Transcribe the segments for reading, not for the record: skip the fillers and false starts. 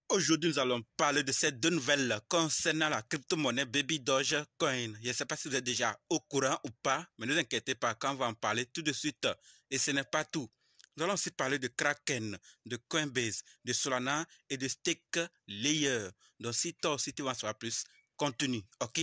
Aujourd'hui, nous allons parler de ces deux nouvelles concernant la crypto-monnaie Baby Dogecoin. Je ne sais pas si vous êtes déjà au courant ou pas, mais ne vous inquiétez pas, quand on va en parler tout de suite. Et ce n'est pas tout. Nous allons aussi parler de Kraken, de Coinbase, de Solana et de StakeLayer. Donc si toi aussi tu veux en savoir plus, continue, ok?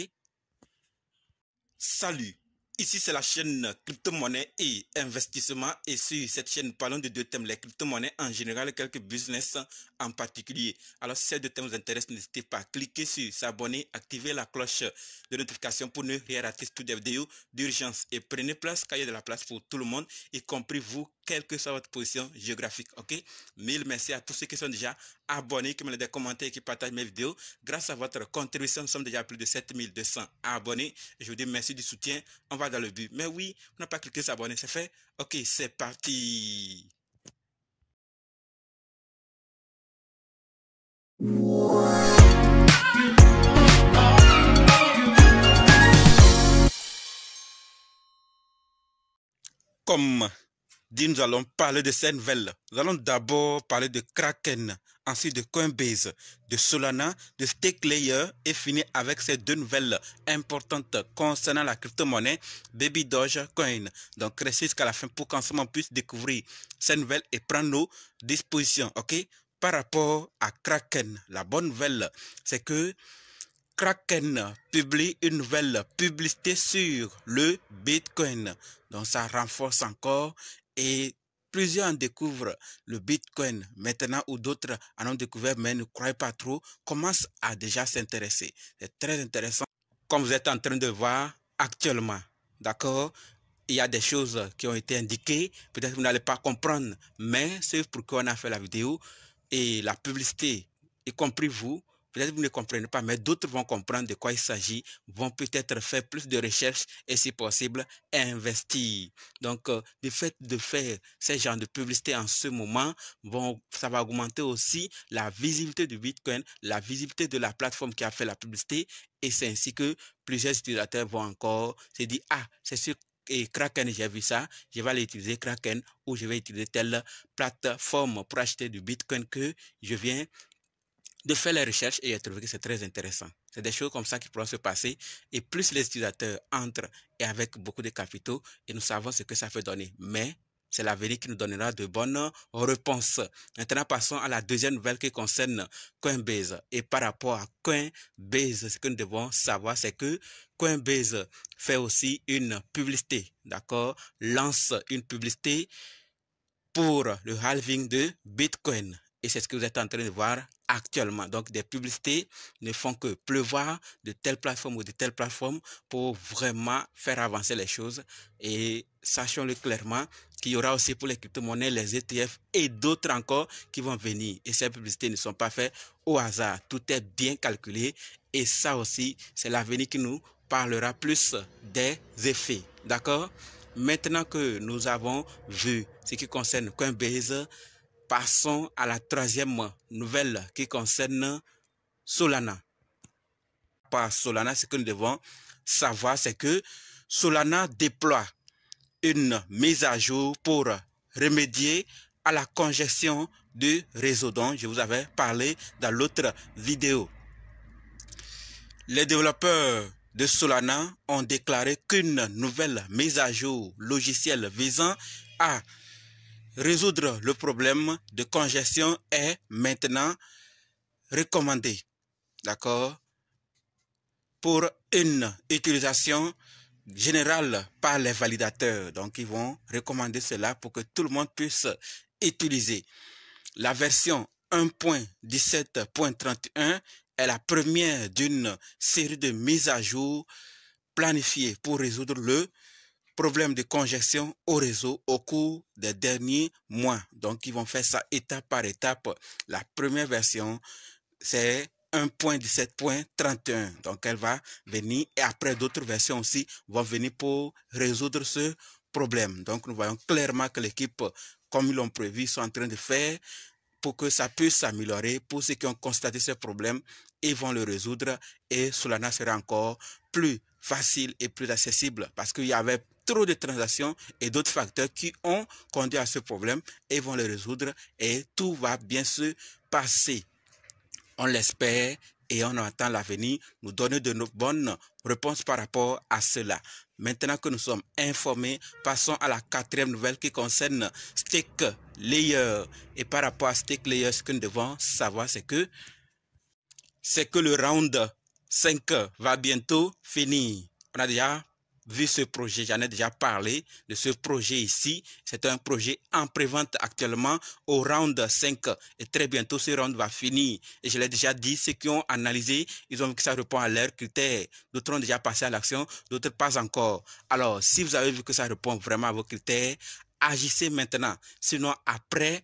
Salut, ici c'est la chaîne crypto-monnaie et investissement et sur cette chaîne nous parlons de deux thèmes, les crypto-monnaies en général et quelques business en particulier. Alors si ces deux thèmes vous intéressent, n'hésitez pas à cliquer sur s'abonner, activer la cloche de notification pour ne rien rater toutes les vidéos d'urgence et prenez place car il y a de la place pour tout le monde, y compris vous, quelle que soit votre position géographique, ok? Mille merci à tous ceux qui sont déjà abonnés, qui me laissent des commentaires et qui partagent mes vidéos. Grâce à votre contribution, nous sommes déjà à plus de 7200 abonnés. Je vous dis merci du soutien. On va dans le but. Mais oui, on n'a pas cliqué s'abonner, c'est fait. Ok, c'est parti. Comme dit, nous allons parler de ces nouvelles. Nous allons d'abord parler de Kraken, ensuite de Coinbase, de Solana, de StakeLayer et finir avec ces deux nouvelles importantes concernant la crypto-monnaie Baby Dogecoin. Donc restez jusqu'à la fin pour qu'ensemble on puisse découvrir ces nouvelles et prendre nos dispositions, ok? Par rapport à Kraken, la bonne nouvelle, c'est que Kraken publie une nouvelle publicité sur le Bitcoin. Donc ça renforce encore et plusieurs en découvrent le Bitcoin maintenant ou d'autres en ont découvert mais ne croient pas trop, commencent à déjà s'intéresser. C'est très intéressant comme vous êtes en train de voir actuellement. D'accord? Il y a des choses qui ont été indiquées, peut-être que vous n'allez pas comprendre, mais c'est pourquoi on a fait la vidéo et la publicité, y compris vous. Peut-être que vous ne comprenez pas, mais d'autres vont comprendre de quoi il s'agit, vont peut-être faire plus de recherches et si possible, investir. Donc, le fait de faire ces genres de publicité en ce moment, ça va augmenter aussi la visibilité du Bitcoin, la visibilité de la plateforme qui a fait la publicité et c'est ainsi que plusieurs utilisateurs vont encore se dire, ah, c'est sûr et Kraken, j'ai vu ça, je vais aller utiliser Kraken ou je vais utiliser telle plateforme pour acheter du Bitcoin que je viens de faire les recherches et j'ai trouvé que c'est très intéressant. C'est des choses comme ça qui pourront se passer et plus les utilisateurs entrent et avec beaucoup de capitaux et nous savons ce que ça peut donner. Mais c'est l'avenir qui nous donnera de bonnes réponses. Maintenant, passons à la deuxième nouvelle qui concerne Coinbase. Et par rapport à Coinbase, ce que nous devons savoir, c'est que Coinbase fait aussi une publicité, d'accord? Lance une publicité pour le halving de Bitcoin. Et c'est ce que vous êtes en train de voir actuellement. Donc, des publicités ne font que pleuvoir de telle plateforme ou de telle plateforme pour vraiment faire avancer les choses. Et sachons-le clairement qu'il y aura aussi pour les crypto-monnaies, les ETF et d'autres encore qui vont venir. Et ces publicités ne sont pas faites au hasard. Tout est bien calculé. Et ça aussi, c'est l'avenir qui nous parlera plus des effets. D'accord? Maintenant que nous avons vu ce qui concerne Coinbase, passons à la troisième nouvelle qui concerne Solana. Par Solana, ce que nous devons savoir, c'est que Solana déploie une mise à jour pour remédier à la congestion du réseau dont je vous avais parlé dans l'autre vidéo. Les développeurs de Solana ont déclaré qu'une nouvelle mise à jour logicielle visant à résoudre le problème de congestion est maintenant recommandée, d'accord, pour une utilisation générale par les validateurs. Donc, ils vont recommander cela pour que tout le monde puisse utiliser. La version 1.17.31 est la première d'une série de mises à jour planifiées pour résoudre le problème de congestion au réseau au cours des derniers mois. Donc, ils vont faire ça étape par étape. La première version, c'est 1.17.31. Donc, elle va venir et après d'autres versions aussi vont venir pour résoudre ce problème. Donc, nous voyons clairement que l'équipe, comme ils l'ont prévu, sont en train de faire pour que ça puisse s'améliorer. Pour ceux qui ont constaté ce problème, ils vont le résoudre et Solana sera encore plus facile et plus accessible parce qu'il y avait trop de transactions et d'autres facteurs qui ont conduit à ce problème et vont le résoudre et tout va bien se passer. On l'espère et on attend l'avenir nous donner de nos bonnes réponses par rapport à cela. Maintenant que nous sommes informés, passons à la quatrième nouvelle qui concerne Stake Layer. Et par rapport à Stake Layer, ce que nous devons savoir, c'est que le round 5 va bientôt finir. On a déjà vu ce projet, j'en ai déjà parlé de ce projet ici. C'est un projet en prévente actuellement au round 5 et très bientôt ce round va finir. Et je l'ai déjà dit, ceux qui ont analysé, ils ont vu que ça répond à leurs critères. D'autres ont déjà passé à l'action, d'autres pas encore. Alors, si vous avez vu que ça répond vraiment à vos critères, agissez maintenant. Sinon, après,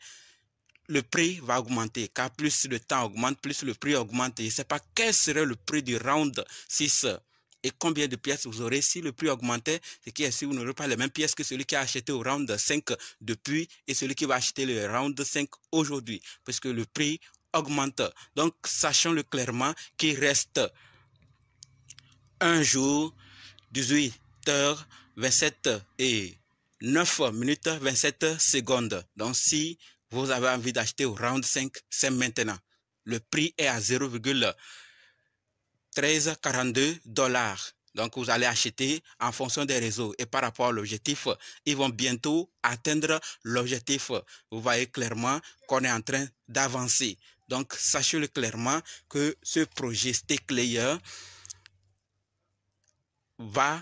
le prix va augmenter, car plus le temps augmente, plus le prix augmente. Je ne sais pas quel serait le prix du round 6 et combien de pièces vous aurez. Si le prix augmentait, c'est qui est sûr, vous n'aurez pas les mêmes pièces que celui qui a acheté au round 5 depuis et celui qui va acheter le round 5 aujourd'hui, puisque le prix augmente. Donc, sachons-le clairement qu'il reste un jour, 18h27 et 9 minutes 27 secondes. Donc, si vous avez envie d'acheter au round 5, c'est maintenant. Le prix est à 0,1342 $. Donc, vous allez acheter en fonction des réseaux. Et par rapport à l'objectif, ils vont bientôt atteindre l'objectif. Vous voyez clairement qu'on est en train d'avancer. Donc, sachez-le clairement que ce projet Stake Layer va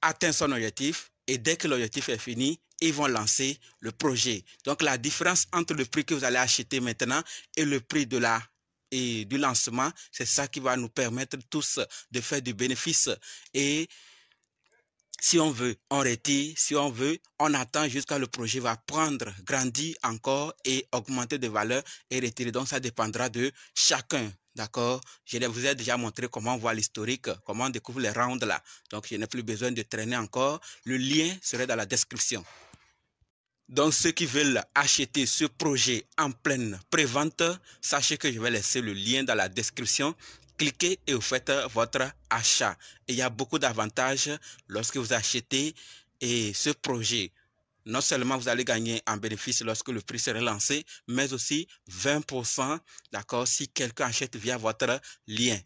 atteindre son objectif et dès que l'objectif est fini, ils vont lancer le projet. Donc, la différence entre le prix que vous allez acheter maintenant et le prix de du lancement, c'est ça qui va nous permettre tous de faire du bénéfice. Et si on veut, on retire. Si on veut, on attend jusqu'à le projet va prendre, grandir encore et augmenter de valeur et retirer. Donc, ça dépendra de chacun. D'accord? Je vous ai déjà montré comment on voit l'historique, comment on découvre les rounds là. Donc, je n'ai plus besoin de traîner encore. Le lien serait dans la description. Donc, ceux qui veulent acheter ce projet en pleine prévente, sachez que je vais laisser le lien dans la description. Cliquez et vous faites votre achat. Et il y a beaucoup d'avantages lorsque vous achetez ce projet. Non seulement vous allez gagner en bénéfice lorsque le prix sera lancé, mais aussi 20%, d'accord, si quelqu'un achète via votre lien.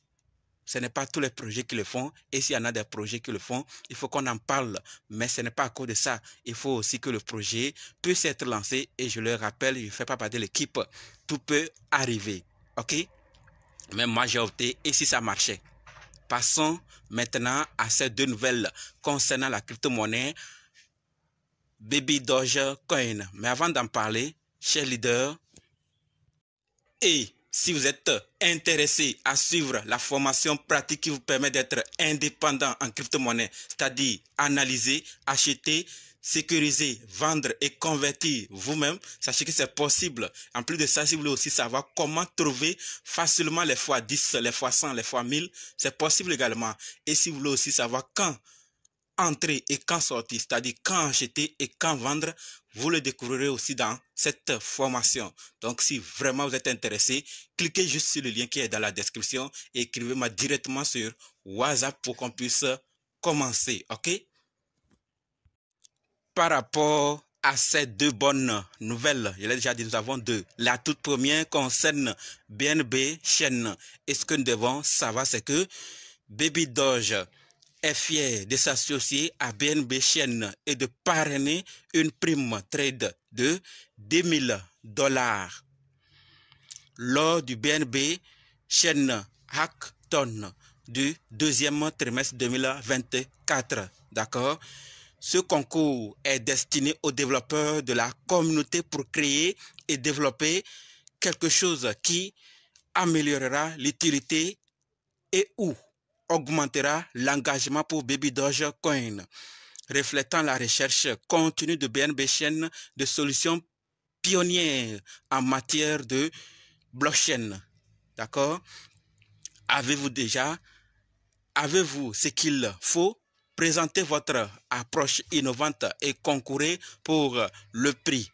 Ce n'est pas tous les projets qui le font. Et s'il y en a des projets qui le font, il faut qu'on en parle. Mais ce n'est pas à cause de ça. Il faut aussi que le projet puisse être lancé. Et je le rappelle, je ne fais pas partie de l'équipe. Tout peut arriver. OK? Mais moi, j'ai opté. Et si ça marchait? Passons maintenant à ces deux nouvelles concernant la crypto-monnaie Baby Dogecoin. Mais avant d'en parler, chers leaders, et si vous êtes intéressé à suivre la formation pratique qui vous permet d'être indépendant en crypto-monnaie, c'est-à-dire analyser, acheter, sécuriser, vendre et convertir vous-même, sachez que c'est possible. En plus de ça, si vous voulez aussi savoir comment trouver facilement les fois 10, les fois 100, les fois 1000, c'est possible également. Et si vous voulez aussi savoir quand entrer et quand sortir, c'est-à-dire quand acheter et quand vendre, vous le découvrirez aussi dans cette formation. Donc, si vraiment vous êtes intéressé, cliquez juste sur le lien qui est dans la description et écrivez-moi directement sur WhatsApp pour qu'on puisse commencer, ok? Par rapport à ces deux bonnes nouvelles, je l'ai déjà dit, nous avons deux. La toute première concerne BNB Chain. Et ce que nous devons savoir, c'est que Baby Doge est fier de s'associer à BNB Chain et de parrainer une prime trade de $10 000 lors du BNB Chain Hackathon du deuxième trimestre 2024. D'accord? Ce concours est destiné aux développeurs de la communauté pour créer et développer quelque chose qui améliorera l'utilité et ou augmentera l'engagement pour Baby Dogecoin, reflétant la recherche continue de BNB Chain de solutions pionnières en matière de blockchain. D'accord? Avez-vous ce qu'il faut? Présentez votre approche innovante et concourez pour le prix.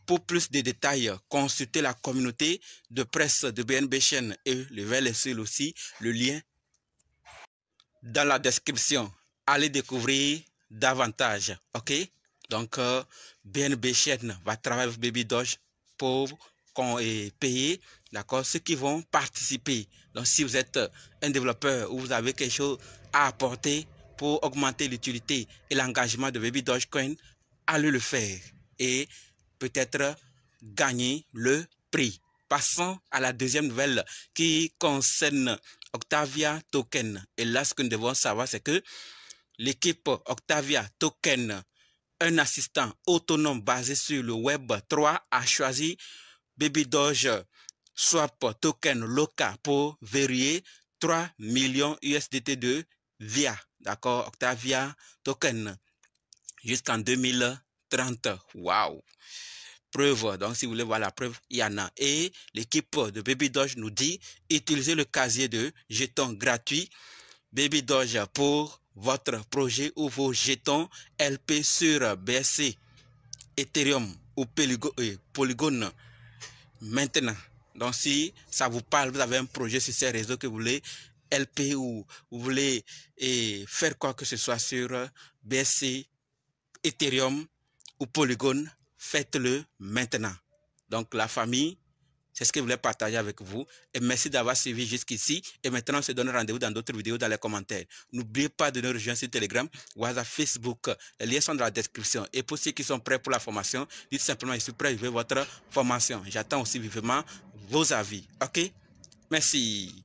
Pour plus de détails, consultez la communauté de presse de BNB Chain et je vais laisser aussi le lien dans la description. Allez découvrir davantage, ok? Donc, BNB Chain va travailler avec Baby Doge pour payer d'accord, ceux qui vont participer. Donc, si vous êtes un développeur ou vous avez quelque chose à apporter pour augmenter l'utilité et l'engagement de Baby Dogecoin, allez le faire et peut-être gagner le prix. Passons à la deuxième nouvelle qui concerne Octavia Token. Et là, ce que nous devons savoir, c'est que l'équipe Octavia Token, un assistant autonome basé sur le Web 3, a choisi Baby Doge Swap Token Loca pour verrouiller 3 millions USDT de VIA, d'accord, Octavia Token, jusqu'en 2030. Waouh! Preuve, donc si vous voulez voir la preuve, il y en a. Et l'équipe de Baby Doge nous dit, utilisez le casier de jetons gratuits Baby Doge pour votre projet ou vos jetons LP sur BSC, Ethereum ou Polygon maintenant. Donc si ça vous parle, vous avez un projet sur ces réseaux que vous voulez LP ou vous voulez faire quoi que ce soit sur BSC, Ethereum ou Polygon, faites-le maintenant. Donc la famille, c'est ce que je voulais partager avec vous. Et merci d'avoir suivi jusqu'ici. Et maintenant, on se donne rendez-vous dans d'autres vidéos dans les commentaires. N'oubliez pas de nous rejoindre sur Telegram, WhatsApp, Facebook. Les liens sont dans la description. Et pour ceux qui sont prêts pour la formation, dites simplement, je suis prêt à vivre votre formation. J'attends aussi vivement vos avis. OK? Merci.